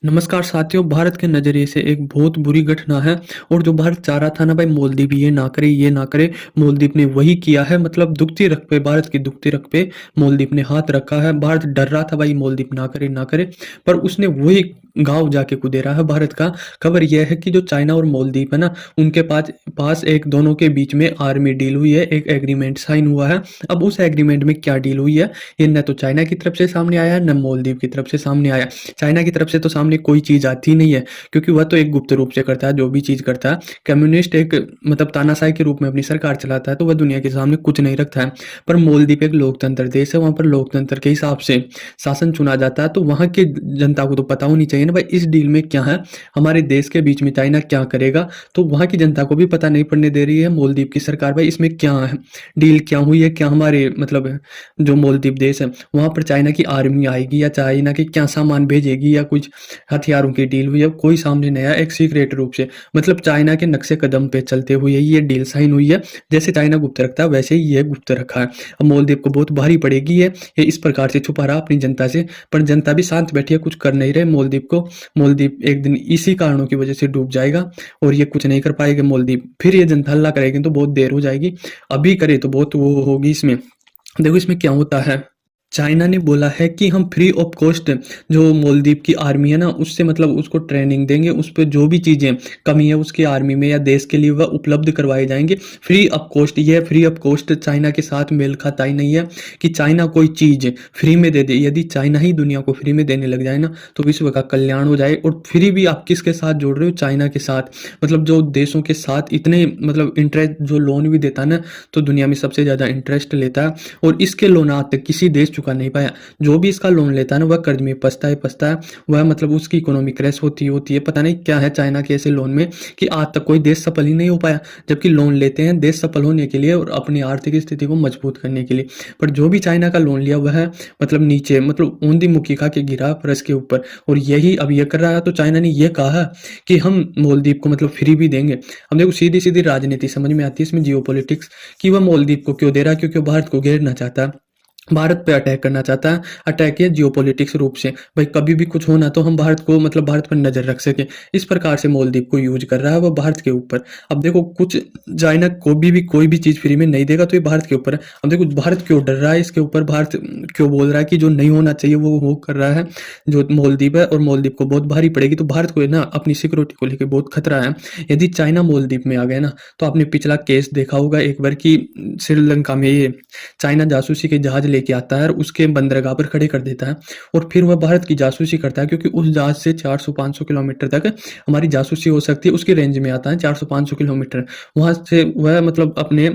नमस्कार साथियों, भारत के नज़रिए से एक बहुत बुरी घटना है। और जो भारत चाह रहा था ना भाई, मालदीव ये ना करे, ये ना करे, मालदीव ने वही किया है। मतलब दुखती रख पे, भारत की दुखती रख पे मालदीव ने हाथ रखा है। भारत डर रहा था भाई, मालदीव ना करे ना करे, पर उसने वही गाँव जाके कुदेरा है भारत का। खबर यह है कि जो चाइना और मालदीव है ना, उनके पास पास एक दोनों के बीच में आर्मी डील हुई है, एक एग्रीमेंट साइन हुआ है। अब उस एग्रीमेंट में क्या डील हुई है, ये न तो चाइना की तरफ से सामने आया है, न मालदीव की तरफ से सामने आया। चाइना की तरफ से तो सामने कोई चीज़ आती नहीं है, क्योंकि वह तो एक गुप्त रूप से करता है जो भी चीज़ करता है। कम्युनिस्ट एक मतलब तानाशाही के रूप में अपनी सरकार चलाता है, तो वह दुनिया के सामने कुछ नहीं रखता है। पर मालदीव एक लोकतंत्र देश है, वहाँ पर लोकतंत्र के हिसाब से शासन चुना जाता है। तो वहाँ की जनता को तो पता होनी चाहिए ना भाई, इस डील में क्या है, हमारे देश के बीच में चाइना क्या करेगा। तो वहाँ की जनता को भी पता नहीं पड़ने दे रही है मालदीव की सरकार भाई, इसमें क्या है, डील क्या हुई है, क्या हमारे मतलब जो मालदीव देश है वहाँ पर चाइना की आर्मी आएगी, या चाइना के क्या सामान भेजेगी, या कुछ हथियारों की डील हुई है, कोई सामने नहीं आया। एक सीक्रेट रूप से मतलब चाइना के नक्शे कदम पे चलते हुए ये डील साइन हुई है। जैसे चाइना गुप्त रखता है, वैसे ही ये गुप्त रखा है। अब मालदीव को बहुत भारी पड़ेगी ये इस प्रकार से छुपा रहा अपनी जनता से। पर जनता भी शांत बैठी है, कुछ कर नहीं रहे मालदीव को। मालदीव एक दिन इसी कारणों की वजह से डूब जाएगा, और ये कुछ नहीं कर पाएगा मालदीव। फिर ये जनता हल्ला करेगी तो बहुत देर हो जाएगी, अभी करे तो बहुत वो होगी। इसमें देखो इसमें क्या होता है, चाइना ने बोला है कि हम फ्री ऑफ कॉस्ट जो मालदीव की आर्मी है ना, उससे मतलब उसको ट्रेनिंग देंगे, उस पर जो भी चीज़ें कमी है उसकी आर्मी में या देश के लिए वह उपलब्ध करवाए जाएंगे फ्री ऑफ कॉस्ट। ये फ्री ऑफ कॉस्ट चाइना के साथ मेल खाता ही नहीं है कि चाइना कोई चीज़ फ्री में दे दे। यदि चाइना ही दुनिया को फ्री में देने लग जाए ना, तो विश्व का कल्याण हो जाए। और फ्री भी आप किसके साथ जोड़ रहे हो, चाइना के साथ। मतलब जो देशों के साथ इतने मतलब इंटरेस्ट जो लोन भी देता है ना, तो दुनिया में सबसे ज़्यादा इंटरेस्ट लेता है, और इसके लोन आज तक किसी देश चुका नहीं पाया। जो भी इसका लोन लेता है ना, वह कर्ज में पछता है। वह मतलब उसकी इकोनॉमी क्रैश होती है। पता नहीं क्या है चाइना के ऐसे लोन में कि आज तक कोई देश सफल ही नहीं हो पाया। जबकि लोन लेते हैं देश सफल होने के लिए और अपनी आर्थिक स्थिति को मजबूत करने के लिए। पर जो भी चाइना का लोन लिया वह मतलब नीचे मतलब औंधी मुक्की खा के गिरा फर्श के ऊपर। और यही अब यह कर रहा है। तो चाइना ने यह कहा कि हम मालदीव को मतलब फ्री भी देंगे। अब देखो सीधी सीधी राजनीति समझ में आती है इसमें, जियो पॉलिटिक्स, कि वह मालदीव को क्यों दे रहा है, क्योंकि वो भारत को घेरना चाहता है, भारत पे अटैक करना चाहता है। अटैक है जियोपॉलिटिक्स रूप से, भाई कभी भी कुछ होना तो हम भारत को मतलब भारत पर नजर रख सके, इस प्रकार से मालदीव को यूज कर रहा है वो भारत के ऊपर। अब देखो कुछ चाइना को भी कोई भी चीज फ्री में नहीं देगा, तो ये भारत के ऊपर है। अब देखो भारत क्यों डर रहा है इसके ऊपर, भारत क्यों बोल रहा है कि जो नहीं होना चाहिए वो कर रहा है जो मालदीव है। और मालदीव को बहुत भारी पड़ेगी, तो भारत को ना अपनी सिक्योरिटी को लेकर बहुत खतरा है। यदि चाइना मालदीव में आ गया ना, तो आपने पिछला केस देखा होगा एक बार कि श्रीलंका में ये चाइना जासूसी के जहाज लेके आता है और उसके बंदरगाह पर खड़े कर देता है, और फिर वह भारत की जासूसी करता है, क्योंकि उस जहाज से 400-500 किलोमीटर तक हमारी जासूसी हो सकती है। उसकी रेंज में आता है 400-500 किलोमीटर, वहां से वह मतलब अपने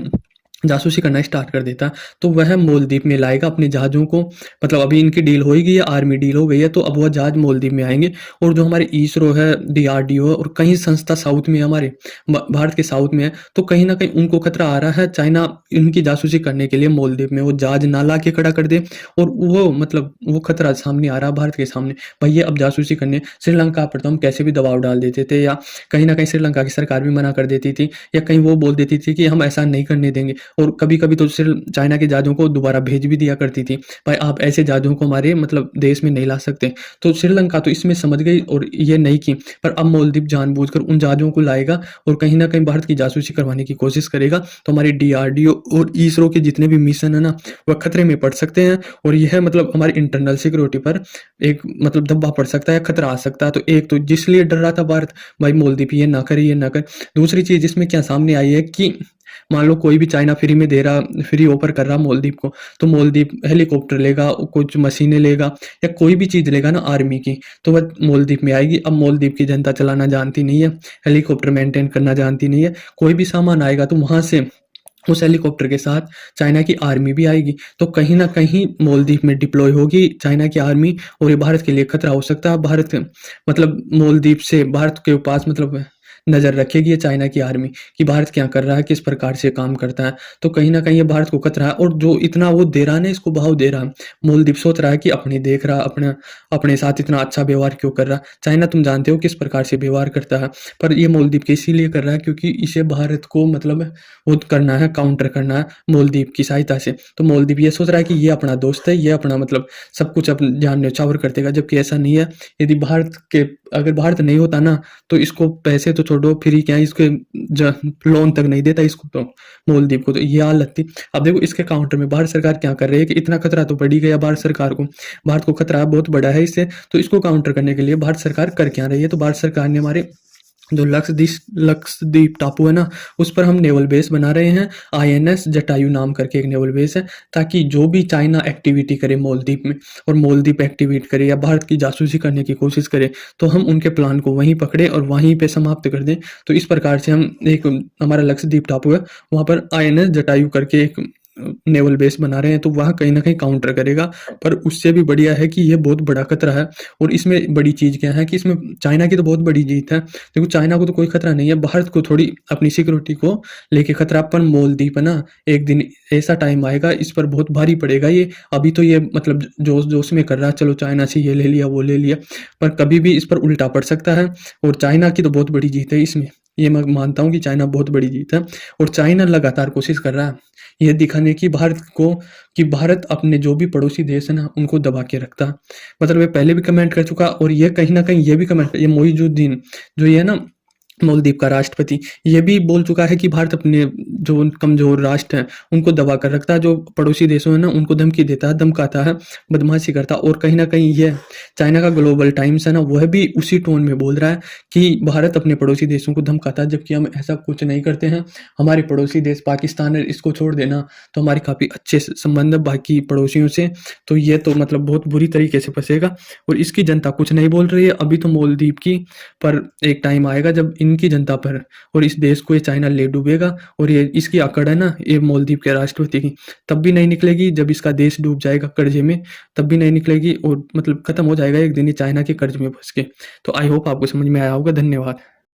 जासूसी करना स्टार्ट कर देता है। तो वह मालदीव में लाएगा अपने जहाज़ों को। मतलब अभी इनकी डील होगी है, आर्मी डील हो गई है, तो अब वह जहाज मालदीव में आएंगे। और जो हमारे इसरो है, डीआरडीओ है, और कई संस्था साउथ में है, हमारे भारत के साउथ में है, तो कहीं ना कहीं उनको खतरा आ रहा है चाइना इनकी जासूसी करने के लिए मालदीव में वो जहाज ना ला के खड़ा कर दे। और वो मतलब वो खतरा सामने आ रहा है भारत के सामने, भाई ये अब जासूसी करने श्रीलंका पर तो हम कैसे भी दबाव डाल देते थे, या कहीं ना कहीं श्रीलंका की सरकार भी मना कर देती थी, या कहीं वो बोल देती थी कि हम ऐसा नहीं करने देंगे। और कभी-कभी तो सिर्फ चाइना के जहाज़ों को दोबारा भेज भी दिया करती थी, भाई आप ऐसे जहाज़ों को हमारे मतलब देश में नहीं ला सकते। तो श्रीलंका तो इसमें समझ गई और ये नहीं की, पर अब मालदीव जानबूझकर उन जहाज़ों को लाएगा और कहीं न कहीं भारत की जासूसी करवाने की कोशिश करेगा। तो हमारी डीआरडीओ और इसरो के जितने भी मिशन है ना, वह खतरे में पड़ सकते हैं, और यह मतलब हमारी इंटरनल सिक्योरिटी पर एक मतलब दबाव पड़ सकता है, खतरा आ सकता है। तो एक तो जिसलिए डर रहा था भारत, भाई मालदीव ये ना करे, ये ना करे। दूसरी चीज़ इसमें क्या सामने आई है कि मान लो कोई भी चाइना फ्री में दे रहा, फ्री ऑफर कर रहा मालदीव को, तो मालदीव हेलीकॉप्टर लेगा, कुछ मशीनें लेगा, या कोई भी चीज़ लेगा ना आर्मी की, तो वह मालदीव में आएगी। अब मालदीव की जनता चलाना जानती नहीं है, हेलीकॉप्टर मेंटेन करना जानती नहीं है, कोई भी सामान आएगा तो वहाँ से उस हेलीकॉप्टर के साथ चाइना की आर्मी भी आएगी, तो कहीं न कहीं मालदीव में डिप्लॉय होगी चाइना की आर्मी, और ये भारत के लिए खतरा हो सकता है। भारत मतलब मालदीव से भारत के पास मतलब नज़र रखेगी ये चाइना की आर्मी कि भारत क्या कर रहा है, किस प्रकार से काम करता है। तो कहीं न कहीं ये भारत को खतरा है और जो इतना वो दे रहा है ना, इसको भाव दे रहा है। मालदीव सोच रहा है कि अपने देख रहा, अपना अपने साथ इतना अच्छा व्यवहार क्यों कर रहा है। चाइना तुम जानते हो किस प्रकार से व्यवहार करता है, पर ये मालदीव के इसीलिए कर रहा है क्योंकि इसे भारत को मतलब वो करना है, काउंटर करना है मालदीव की सहायता से। तो मालदीव ये सोच रहा है कि ये अपना दोस्त है, ये अपना मतलब सब कुछ अपन जान न्योछावर कर देगा, जबकि ऐसा नहीं है। यदि भारत के अगर भारत नहीं होता ना, तो इसको पैसे तो छोड़ो, फ्री क्या इसके ज लोन तक नहीं देता इसको तो, मालदीव को। तो ये हालत थी। अब देखो इसके काउंटर में भारत सरकार क्या कर रही है कि इतना खतरा तो बढ़ ही गया भारत सरकार को। भारत को खतरा बहुत बड़ा है इससे, तो इसको काउंटर करने के लिए भारत सरकार कर क्या रही है? तो भारत सरकार ने हमारे जो लक्षद्वीप टापू है ना, उस पर हम नेवल बेस बना रहे हैं। आईएनएस जटायु नाम करके एक नेवल बेस है, ताकि जो भी चाइना एक्टिविटी करे मालदीव में और मालदीव एक्टिवेट करे या भारत की जासूसी करने की कोशिश करे, तो हम उनके प्लान को वहीं पकड़े और वहीं पे समाप्त कर दें। तो इस प्रकार से हम एक हमारा लक्षद्वीप टापू है, वहाँ पर आईएनएस जटायु करके एक नेवल बेस बना रहे हैं, तो वह कहीं न कहीं काउंटर करेगा। पर उससे भी बढ़िया है कि ये बहुत बड़ा खतरा है और इसमें बड़ी चीज़ क्या है कि इसमें चाइना की तो बहुत बड़ी जीत है। देखो चाइना को तो कोई खतरा नहीं है, भारत को थोड़ी अपनी सिक्योरिटी को लेके खतरा। पर मालदीव है ना, एक दिन ऐसा टाइम आएगा इस पर बहुत भारी पड़ेगा ये। अभी तो ये मतलब जोश-जोश में कर रहा है, चलो चाइना से ये ले लिया, वो ले लिया, पर कभी भी इस पर उल्टा पड़ सकता है और चाइना की तो बहुत बड़ी जीत है इसमें। ये मैं मानता हूँ कि चाइना बहुत बड़ी जीत है और चाइना लगातार कोशिश कर रहा है ये दिखाने की भारत को कि भारत अपने जो भी पड़ोसी देश है ना, उनको दबा के रखता है। मतलब ये पहले भी कमेंट कर चुका और ये कहीं न कहीं ये भी कमेंट ये मोइजुद्दीन जो ये है ना मालदीव का राष्ट्रपति, ये भी बोल चुका है कि भारत अपने जो कमज़ोर राष्ट्र हैं, उनको दबा कर रखता है, जो पड़ोसी देशों हैं ना, उनको धमकी देता है, धमकाता है, बदमाशी करता है और कहीं न कहीं ये चाइना का ग्लोबल टाइम्स है ना, वह भी उसी टोन में बोल रहा है कि भारत अपने पड़ोसी देशों को धमकाता है, जबकि हम ऐसा कुछ नहीं करते हैं। हमारे पड़ोसी देश पाकिस्तान है, इसको छोड़ देना, तो हमारे काफ़ी अच्छे स संबंध है बाकी पड़ोसियों से। तो ये तो मतलब बहुत बुरी तरीके से फँसेगा और इसकी जनता कुछ नहीं बोल रही है, अभी तो मालदीव की, पर एक टाइम आएगा जब इनकी जनता पर और इस देश को ये चाइना ले डूबेगा और ये इसकी अकड़ है ना, ये मालदीव के राष्ट्रपति की, तब भी नहीं निकलेगी। जब इसका देश डूब जाएगा कर्जे में, तब भी नहीं निकलेगी और मतलब खत्म हो जाएगा एक दिन ये चाइना के कर्ज में फँस के। तो आई होप आपको समझ में आया होगा। धन्यवाद।